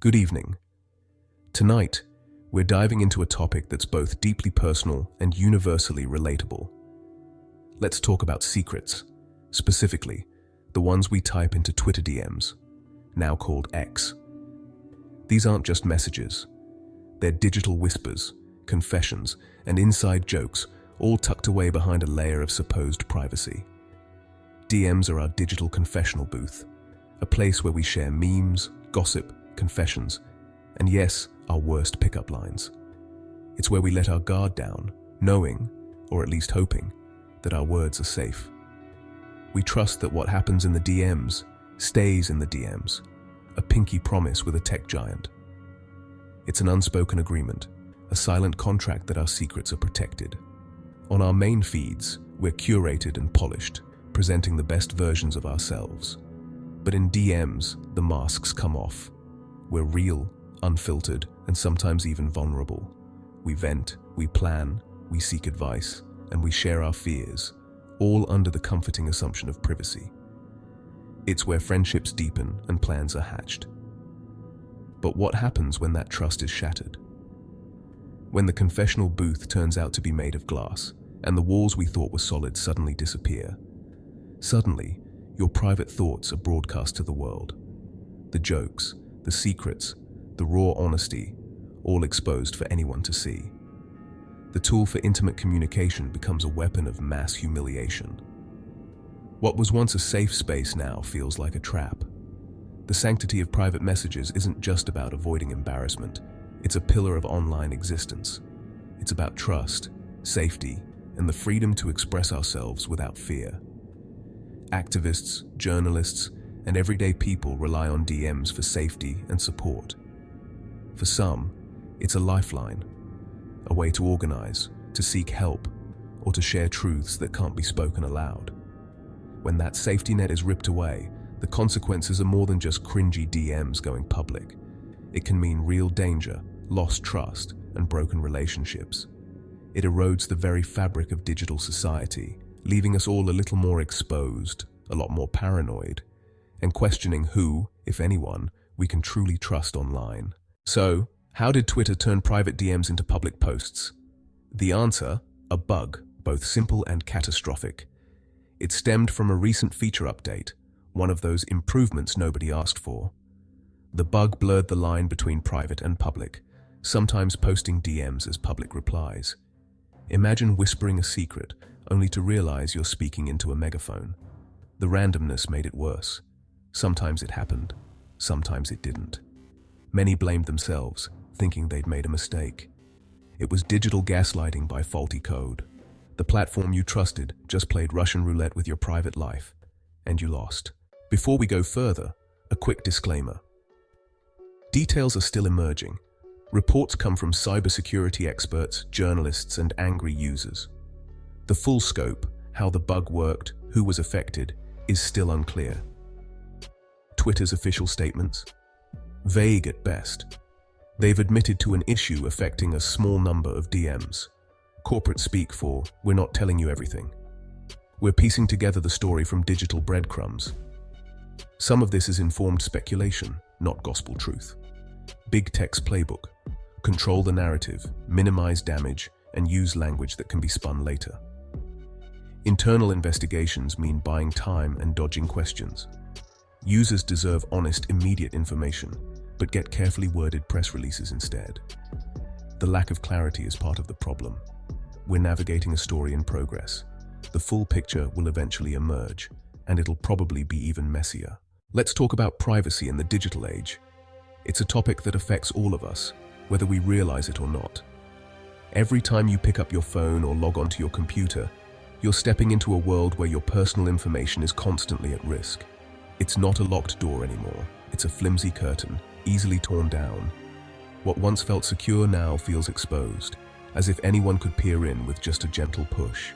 Good evening. Tonight, we're diving into a topic that's both deeply personal and universally relatable. Let's talk about secrets, specifically the ones we type into Twitter DMs, now called X. These aren't just messages. They're digital whispers, confessions, and inside jokes, all tucked away behind a layer of supposed privacy. DMs are our digital confessional booth, a place where we share memes, gossip, confessions, and yes, our worst pickup lines. It's where we let our guard down, knowing, or at least hoping, that our words are safe. We trust that what happens in the DMs stays in the DMs, a pinky promise with a tech giant. It's an unspoken agreement, a silent contract that our secrets are protected. On our main feeds, we're curated and polished, presenting the best versions of ourselves. But in DMs, the masks come off. We're real, unfiltered, and sometimes even vulnerable. We vent, we plan, we seek advice, and we share our fears, all under the comforting assumption of privacy. It's where friendships deepen and plans are hatched. But what happens when that trust is shattered? When the confessional booth turns out to be made of glass, and the walls we thought were solid suddenly disappear. Suddenly, your private thoughts are broadcast to the world. The jokes, the secrets, the raw honesty, all exposed for anyone to see. The tool for intimate communication becomes a weapon of mass humiliation. What was once a safe space now feels like a trap. The sanctity of private messages isn't just about avoiding embarrassment. It's a pillar of online existence. It's about trust, safety, and the freedom to express ourselves without fear. Activists, journalists, and everyday people rely on DMs for safety and support. For some, it's a lifeline, a way to organize, to seek help, or to share truths that can't be spoken aloud. When that safety net is ripped away, the consequences are more than just cringy DMs going public. It can mean real danger, lost trust, and broken relationships. It erodes the very fabric of digital society, leaving us all a little more exposed, a lot more paranoid, and questioning who, if anyone, we can truly trust online. So, how did Twitter turn private DMs into public posts? The answer, a bug, both simple and catastrophic. It stemmed from a recent feature update, one of those improvements nobody asked for. The bug blurred the line between private and public, sometimes posting DMs as public replies. Imagine whispering a secret, only to realize you're speaking into a megaphone. The randomness made it worse. Sometimes it happened, sometimes it didn't. Many blamed themselves, thinking they'd made a mistake. It was digital gaslighting by faulty code. The platform you trusted just played Russian roulette with your private life, and you lost. Before we go further, a quick disclaimer. Details are still emerging. Reports come from cybersecurity experts, journalists, and angry users. The full scope, how the bug worked, who was affected, is still unclear. Twitter's official statements? Vague at best. They've admitted to an issue affecting a small number of DMs. Corporate speak for, "We're not telling you everything." We're piecing together the story from digital breadcrumbs. Some of this is informed speculation, not gospel truth. Big Tech's playbook: control the narrative, minimize damage, and use language that can be spun later. Internal investigations mean buying time and dodging questions. Users deserve honest, immediate information, but get carefully worded press releases instead. The lack of clarity is part of the problem. We're navigating a story in progress. The full picture will eventually emerge, and it'll probably be even messier. Let's talk about privacy in the digital age. It's a topic that affects all of us, whether we realize it or not. Every time you pick up your phone or log onto your computer, you're stepping into a world where your personal information is constantly at risk. It's not a locked door anymore. It's a flimsy curtain, easily torn down. What once felt secure now feels exposed, as if anyone could peer in with just a gentle push.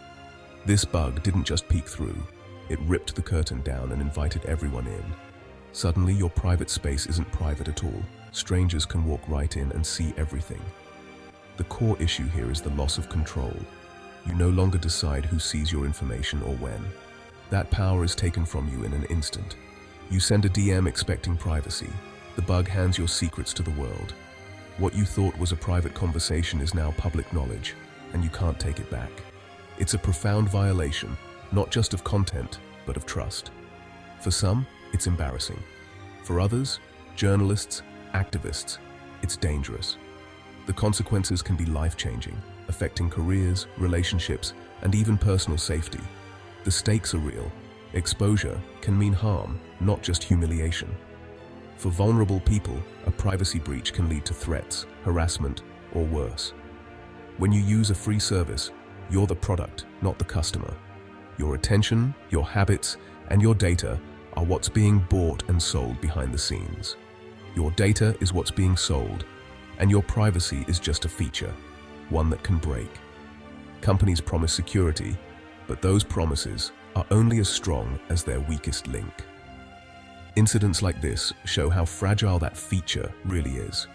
This bug didn't just peek through. It ripped the curtain down and invited everyone in. Suddenly, your private space isn't private at all. Strangers can walk right in and see everything. The core issue here is the loss of control. You no longer decide who sees your information or when. That power is taken from you in an instant. You send a DM expecting privacy. The bug hands your secrets to the world. What you thought was a private conversation is now public knowledge, and you can't take it back. It's a profound violation, not just of content, but of trust. For some, it's embarrassing. For others, journalists, activists, it's dangerous. The consequences can be life-changing, affecting careers, relationships, and even personal safety. The stakes are real. Exposure can mean harm, not just humiliation. For vulnerable people, a privacy breach can lead to threats, harassment, or worse. When you use a free service, you're the product, not the customer. Your attention, your habits, and your data are what's being bought and sold behind the scenes. Your data is what's being sold, and your privacy is just a feature, one that can break. Companies promise security, but those promises are only as strong as their weakest link. Incidents like this show how fragile that feature really is.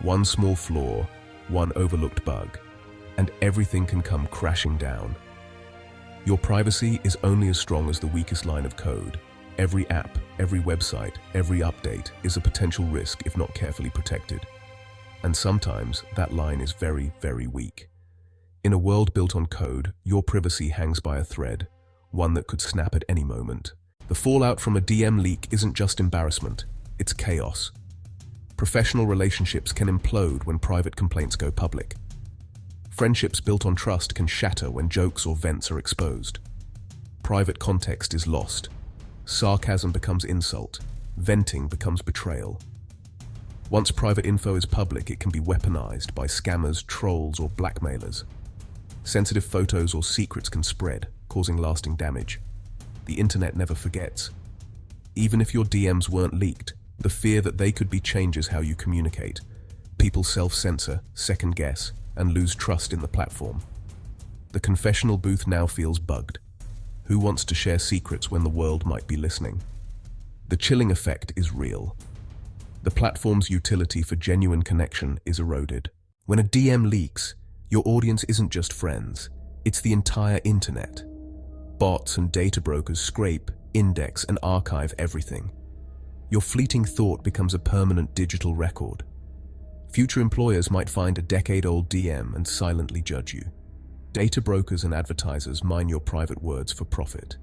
One small flaw, one overlooked bug, and everything can come crashing down. Your privacy is only as strong as the weakest line of code. Every app, every website, every update is a potential risk if not carefully protected. And sometimes that line is very, very weak. In a world built on code, your privacy hangs by a thread, one that could snap at any moment. The fallout from a DM leak isn't just embarrassment, it's chaos. Professional relationships can implode when private complaints go public. Friendships built on trust can shatter when jokes or vents are exposed. Private context is lost. Sarcasm becomes insult. Venting becomes betrayal. Once private info is public, it can be weaponized by scammers, trolls, or blackmailers. Sensitive photos or secrets can spread, causing lasting damage. The internet never forgets. Even if your DMs weren't leaked, the fear that they could be changes how you communicate. People self-censor, second-guess, and lose trust in the platform. The confessional booth now feels bugged. Who wants to share secrets when the world might be listening? The chilling effect is real. The platform's utility for genuine connection is eroded. When a DM leaks, your audience isn't just friends, it's the entire internet. Bots and data brokers scrape, index, and archive everything. Your fleeting thought becomes a permanent digital record. Future employers might find a decade-old DM and silently judge you. Data brokers and advertisers mine your private words for profit.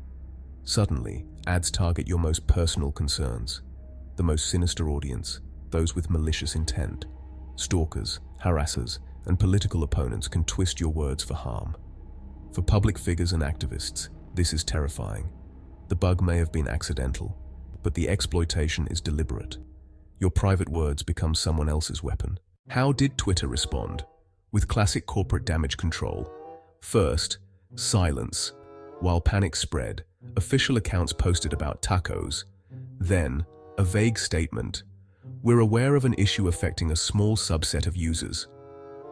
Suddenly, ads target your most personal concerns. The most sinister audience, those with malicious intent. Stalkers, harassers, and political opponents can twist your words for harm. For public figures and activists, this is terrifying. The bug may have been accidental, but the exploitation is deliberate. Your private words become someone else's weapon. How did Twitter respond? With classic corporate damage control. First, silence. While panic spread, official accounts posted about tacos. Then, a vague statement. We're aware of an issue affecting a small subset of users.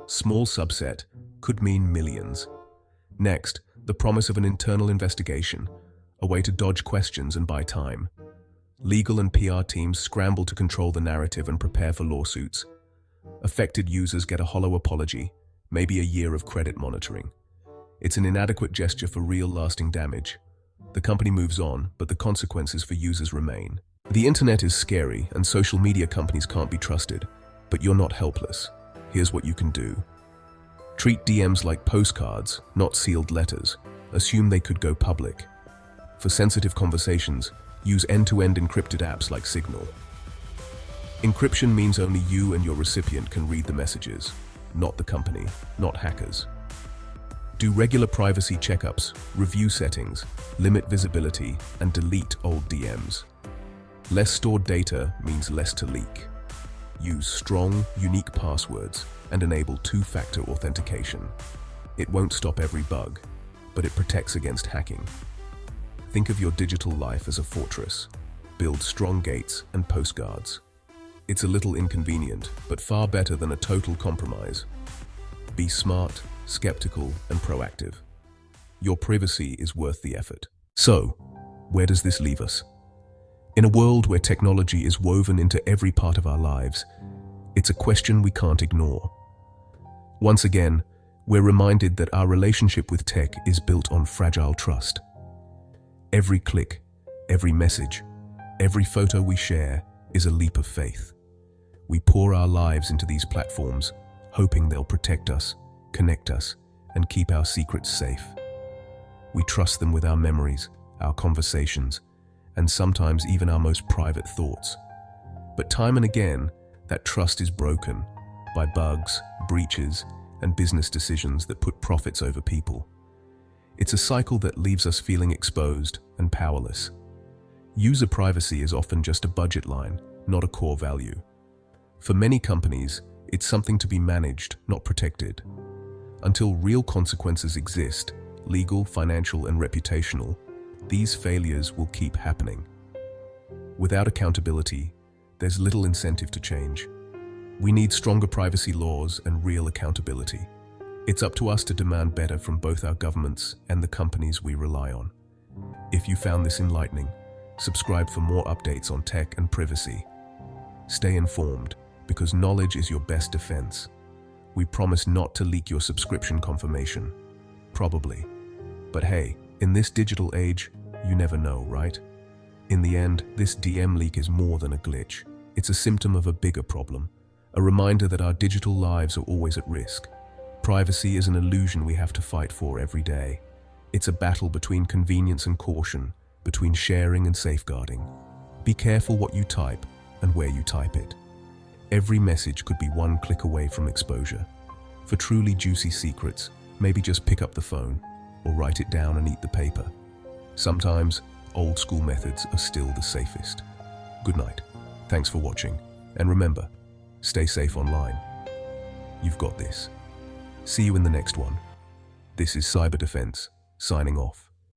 Small subset could mean millions. Next, the promise of an internal investigation, a way to dodge questions and buy time. Legal and PR teams scramble to control the narrative and prepare for lawsuits. Affected users get a hollow apology, maybe a year of credit monitoring. It's an inadequate gesture for real lasting damage. The company moves on, but the consequences for users remain. The internet is scary and social media companies can't be trusted, but you're not helpless. Here's what you can do. Treat DMs like postcards, not sealed letters. Assume they could go public. For sensitive conversations, use end-to-end encrypted apps like Signal. Encryption means only you and your recipient can read the messages, not the company, not hackers. Do regular privacy checkups, review settings, limit visibility, and delete old DMs. Less stored data means less to leak. Use strong, unique passwords and enable two-factor authentication. It won't stop every bug, but it protects against hacking. Think of your digital life as a fortress. Build strong gates and postguards. It's a little inconvenient, but far better than a total compromise. Be smart, skeptical, and proactive. Your privacy is worth the effort. So, where does this leave us? In a world where technology is woven into every part of our lives, it's a question we can't ignore. Once again, we're reminded that our relationship with tech is built on fragile trust. Every click, every message, every photo we share is a leap of faith. We pour our lives into these platforms, hoping they'll protect us, connect us, and keep our secrets safe. We trust them with our memories, our conversations, and sometimes even our most private thoughts. But time and again, that trust is broken by bugs, breaches, and business decisions that put profits over people. It's a cycle that leaves us feeling exposed and powerless. User privacy is often just a budget line, not a core value. For many companies, it's something to be managed, not protected. Until real consequences exist, legal, financial, and reputational, these failures will keep happening. Without accountability, there's little incentive to change. We need stronger privacy laws and real accountability. It's up to us to demand better from both our governments and the companies we rely on. If you found this enlightening, subscribe for more updates on tech and privacy. Stay informed, because knowledge is your best defense. We promise not to leak your subscription confirmation. Probably. But hey, in this digital age, you never know, right? In the end, this DM leak is more than a glitch. It's a symptom of a bigger problem, a reminder that our digital lives are always at risk. Privacy is an illusion we have to fight for every day. It's a battle between convenience and caution, between sharing and safeguarding. Be careful what you type and where you type it. Every message could be one click away from exposure. For truly juicy secrets, maybe just pick up the phone or write it down and eat the paper. Sometimes, old school methods are still the safest. Good night. Thanks for watching. And remember, stay safe online. You've got this. See you in the next one. This is Cyber Defense, signing off.